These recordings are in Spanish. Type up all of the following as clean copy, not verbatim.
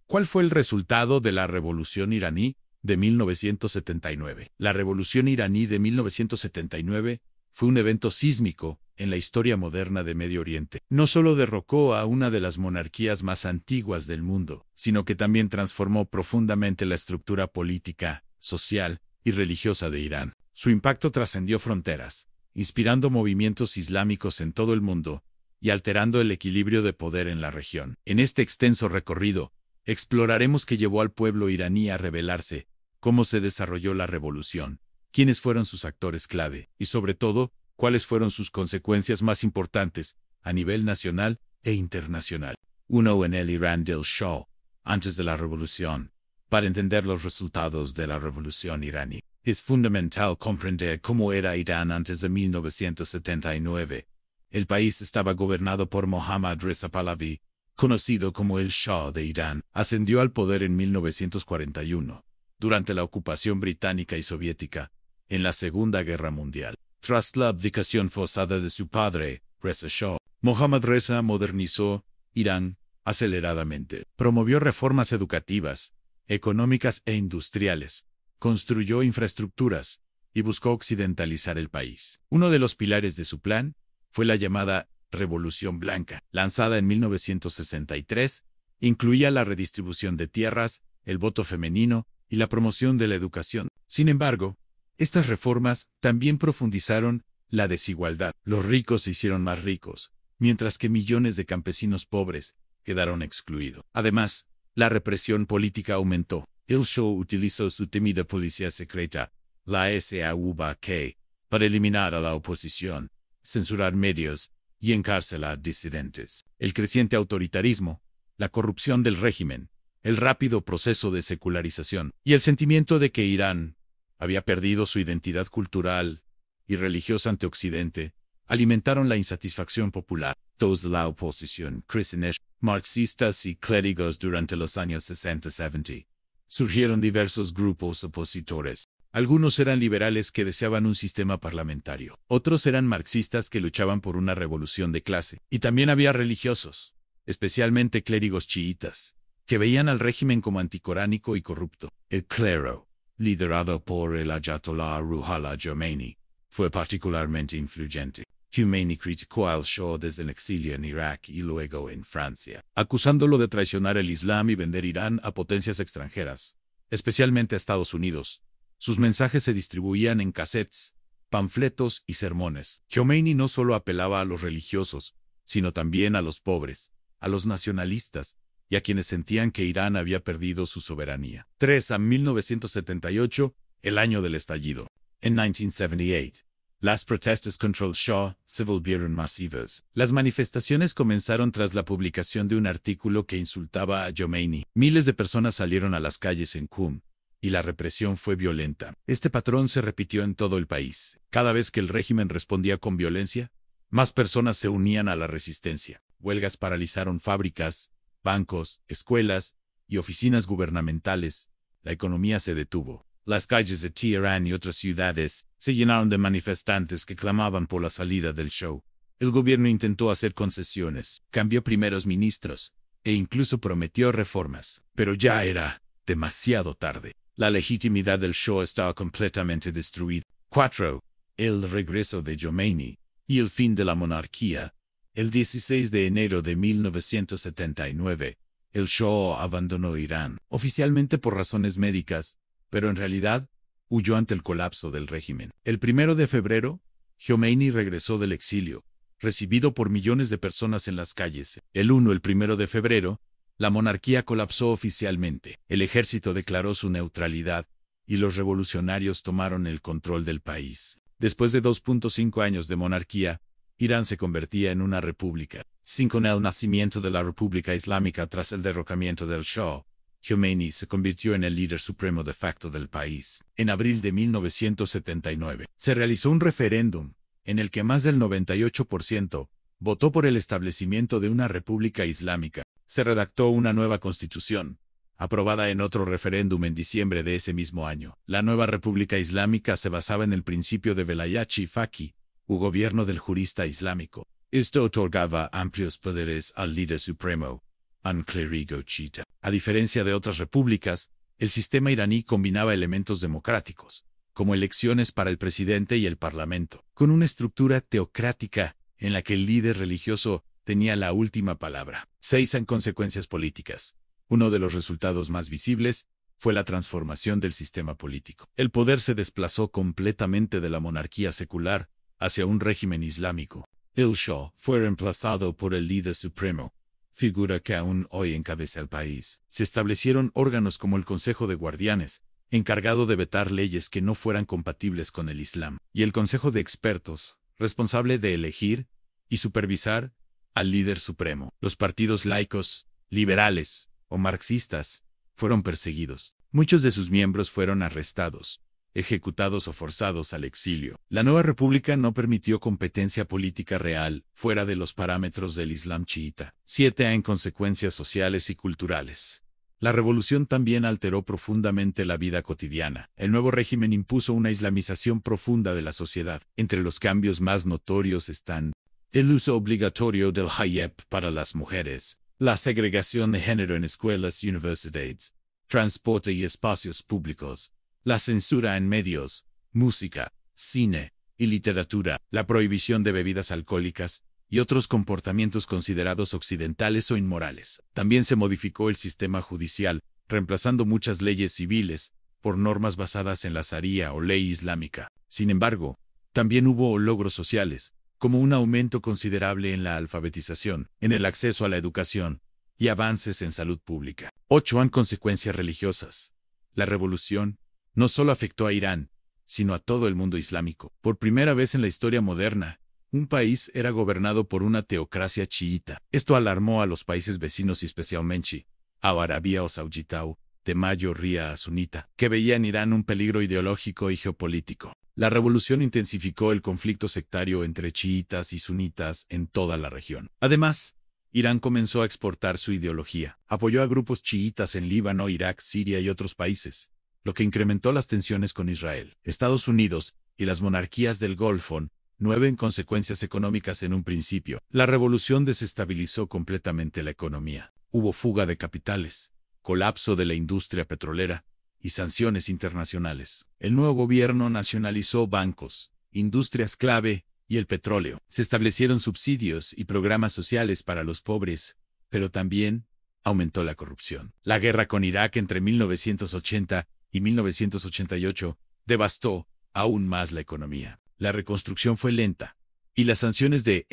¿Cuál fue el resultado de la Revolución iraní de 1979? La Revolución iraní de 1979 fue un evento sísmico en la historia moderna de Medio Oriente. No solo derrocó a una de las monarquías más antiguas del mundo, sino que también transformó profundamente la estructura política, social y religiosa de Irán. Su impacto trascendió fronteras, inspirando movimientos islámicos en todo el mundo y alterando el equilibrio de poder en la región. En este extenso recorrido, exploraremos qué llevó al pueblo iraní a rebelarse, cómo se desarrolló la revolución, quiénes fueron sus actores clave y, sobre todo, cuáles fueron sus consecuencias más importantes a nivel nacional e internacional. 1. En el Irán del Shah, antes de la revolución. Para entender los resultados de la revolución iraní, es fundamental comprender cómo era Irán antes de 1979. El país estaba gobernado por Mohammad Reza Pahlavi, conocido como el Shah de Irán. Ascendió al poder en 1941, durante la ocupación británica y soviética, en la Segunda Guerra Mundial. Tras la abdicación forzada de su padre, Reza Shah, Mohammad Reza modernizó Irán aceleradamente. Promovió reformas educativas, económicas e industriales, construyó infraestructuras y buscó occidentalizar el país. Uno de los pilares de su plan fue la llamada Revolución Blanca, lanzada en 1963, incluía la redistribución de tierras, el voto femenino y la promoción de la educación. Sin embargo, estas reformas también profundizaron la desigualdad. Los ricos se hicieron más ricos, mientras que millones de campesinos pobres quedaron excluidos. Además, la represión política aumentó. El Shah utilizó su temida policía secreta, la SAUBK, para eliminar a la oposición, censurar medios y encarcelar disidentes. El creciente autoritarismo, la corrupción del régimen, el rápido proceso de secularización y el sentimiento de que Irán había perdido su identidad cultural y religiosa ante Occidente, alimentaron la insatisfacción popular. Todos de la oposición, cristianos, marxistas y clérigos durante los años 60-70. Surgieron diversos grupos opositores. Algunos eran liberales que deseaban un sistema parlamentario. Otros eran marxistas que luchaban por una revolución de clase. Y también había religiosos, especialmente clérigos chiitas, que veían al régimen como anticoránico y corrupto. El clero, liderado por el ayatollah Ruhollah Khomeini, fue particularmente influyente. Khomeini criticó al Shah desde el exilio en Irak y luego en Francia, acusándolo de traicionar el Islam y vender Irán a potencias extranjeras, especialmente a Estados Unidos. Sus mensajes se distribuían en cassettes, panfletos y sermones. Khomeini no solo apelaba a los religiosos, sino también a los pobres, a los nacionalistas y a quienes sentían que Irán había perdido su soberanía. 3. A 1978, el año del estallido. En 1978, las protestas contra el Shah se volvieron masivas. Las manifestaciones comenzaron tras la publicación de un artículo que insultaba a Khomeini. Miles de personas salieron a las calles en Qum, y la represión fue violenta. Este patrón se repitió en todo el país. Cada vez que el régimen respondía con violencia, más personas se unían a la resistencia. Huelgas paralizaron fábricas, bancos, escuelas y oficinas gubernamentales. La economía se detuvo. Las calles de Teherán y otras ciudades se llenaron de manifestantes que clamaban por la salida del Shah. El gobierno intentó hacer concesiones, cambió primeros ministros e incluso prometió reformas, pero ya era demasiado tarde. La legitimidad del Shah estaba completamente destruida. 4. El regreso de Khomeini y el fin de la monarquía. El 16 de enero de 1979, el Shah abandonó Irán, oficialmente por razones médicas, pero en realidad huyó ante el colapso del régimen. El 1 de febrero, Khomeini regresó del exilio, recibido por millones de personas en las calles. El 1 de febrero, la monarquía colapsó oficialmente. El ejército declaró su neutralidad y los revolucionarios tomaron el control del país. Después de 2.5 años de monarquía, Irán se convertía en una república. 5. Con el nacimiento de la República Islámica tras el derrocamiento del Shah, Khomeini se convirtió en el líder supremo de facto del país. En abril de 1979, se realizó un referéndum, en el que más del 98% votó por el establecimiento de una república islámica. Se redactó una nueva constitución, aprobada en otro referéndum en diciembre de ese mismo año. La nueva república islámica se basaba en el principio de Velayat-i Faqih, u gobierno del jurista islámico. Esto otorgaba amplios poderes al líder supremo, un clérigo chiita. A diferencia de otras repúblicas, el sistema iraní combinaba elementos democráticos, como elecciones para el presidente y el parlamento, con una estructura teocrática en la que el líder religioso tenía la última palabra. 6. En consecuencias políticas. Uno de los resultados más visibles fue la transformación del sistema político. El poder se desplazó completamente de la monarquía secular hacia un régimen islámico. El Shah fue reemplazado por el líder supremo, figura que aún hoy encabeza el país. Se establecieron órganos como el Consejo de Guardianes, encargado de vetar leyes que no fueran compatibles con el Islam, y el Consejo de Expertos, responsable de elegir y supervisar al líder supremo. Los partidos laicos, liberales o marxistas fueron perseguidos. Muchos de sus miembros fueron arrestados, ejecutados o forzados al exilio. La nueva república no permitió competencia política real fuera de los parámetros del Islam chiita. 7. En consecuencias sociales y culturales. La revolución también alteró profundamente la vida cotidiana. El nuevo régimen impuso una islamización profunda de la sociedad. Entre los cambios más notorios están el uso obligatorio del hijab para las mujeres, la segregación de género en escuelas y universidades, transporte y espacios públicos, la censura en medios, música, cine y literatura, la prohibición de bebidas alcohólicas y otros comportamientos considerados occidentales o inmorales. También se modificó el sistema judicial, reemplazando muchas leyes civiles por normas basadas en la Sharía o ley islámica. Sin embargo, también hubo logros sociales, como un aumento considerable en la alfabetización, en el acceso a la educación y avances en salud pública. 8. En consecuencias religiosas. La revolución no solo afectó a Irán, sino a todo el mundo islámico. Por primera vez en la historia moderna, un país era gobernado por una teocracia chiita. Esto alarmó a los países vecinos y especialmente a Arabia o Saudita, de mayoría sunita, que veía en Irán un peligro ideológico y geopolítico. La revolución intensificó el conflicto sectario entre chiitas y sunitas en toda la región. Además, Irán comenzó a exportar su ideología. Apoyó a grupos chiitas en Líbano, Irak, Siria y otros países, lo que incrementó las tensiones con Israel, Estados Unidos y las monarquías del Golfo. 9. En consecuencias económicas. En un principio, la revolución desestabilizó completamente la economía. Hubo fuga de capitales, colapso de la industria petrolera y sanciones internacionales. El nuevo gobierno nacionalizó bancos, industrias clave y el petróleo. Se establecieron subsidios y programas sociales para los pobres, pero también aumentó la corrupción. La guerra con Irak entre 1980 y 1988 devastó aún más la economía. La reconstrucción fue lenta, y las sanciones de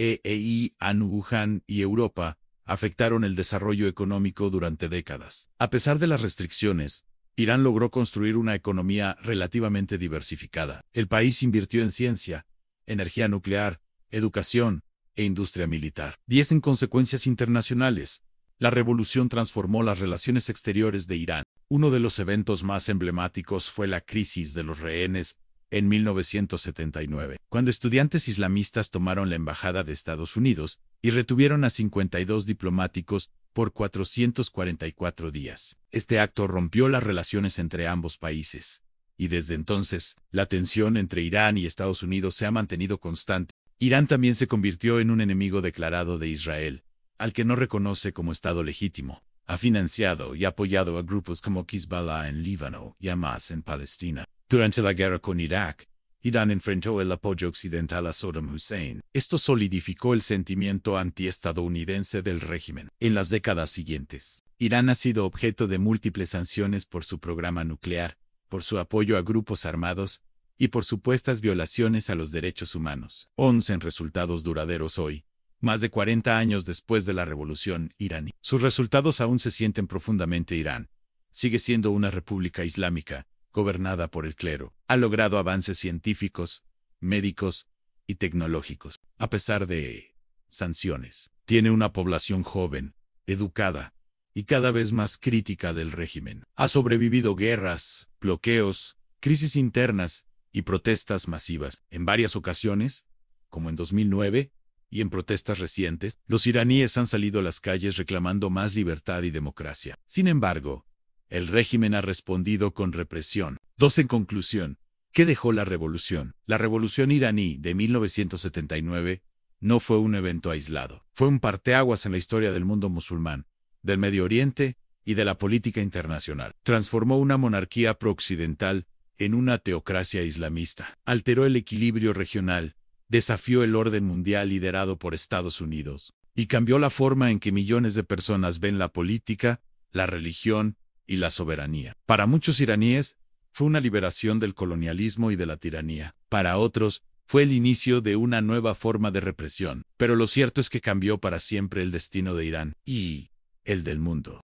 Wuhan y Europa afectaron el desarrollo económico durante décadas. A pesar de las restricciones, Irán logró construir una economía relativamente diversificada. El país invirtió en ciencia, energía nuclear, educación e industria militar. 10. En consecuencias internacionales. La revolución transformó las relaciones exteriores de Irán. Uno de los eventos más emblemáticos fue la crisis de los rehenes en 1979, cuando estudiantes islamistas tomaron la embajada de Estados Unidos y retuvieron a 52 diplomáticos por 444 días. Este acto rompió las relaciones entre ambos países, y desde entonces, la tensión entre Irán y Estados Unidos se ha mantenido constante. Irán también se convirtió en un enemigo declarado de Israel, al que no reconoce como Estado legítimo. Ha financiado y apoyado a grupos como Hezbollah en Líbano y Hamas en Palestina. Durante la guerra con Irak, Irán enfrentó el apoyo occidental a Saddam Hussein. Esto solidificó el sentimiento antiestadounidense del régimen. En las décadas siguientes, Irán ha sido objeto de múltiples sanciones por su programa nuclear, por su apoyo a grupos armados y por supuestas violaciones a los derechos humanos. 11. En resultados duraderos hoy, más de 40 años después de la revolución iraní. Sus resultados aún se sienten profundamente. Irán sigue siendo una república islámica, gobernada por el clero. Ha logrado avances científicos, médicos y tecnológicos, a pesar de sanciones. Tiene una población joven, educada y cada vez más crítica del régimen. Ha sobrevivido guerras, bloqueos, crisis internas y protestas masivas. En varias ocasiones, como en 2009, y en protestas recientes, los iraníes han salido a las calles reclamando más libertad y democracia. Sin embargo, el régimen ha respondido con represión. 2. En conclusión, ¿qué dejó la revolución? La revolución iraní de 1979 no fue un evento aislado. Fue un parteaguas en la historia del mundo musulmán, del Medio Oriente y de la política internacional. Transformó una monarquía prooccidental en una teocracia islamista. Alteró el equilibrio regional, desafió el orden mundial liderado por Estados Unidos y cambió la forma en que millones de personas ven la política, la religión y la soberanía. Para muchos iraníes, fue una liberación del colonialismo y de la tiranía. Para otros, fue el inicio de una nueva forma de represión. Pero lo cierto es que cambió para siempre el destino de Irán y el del mundo.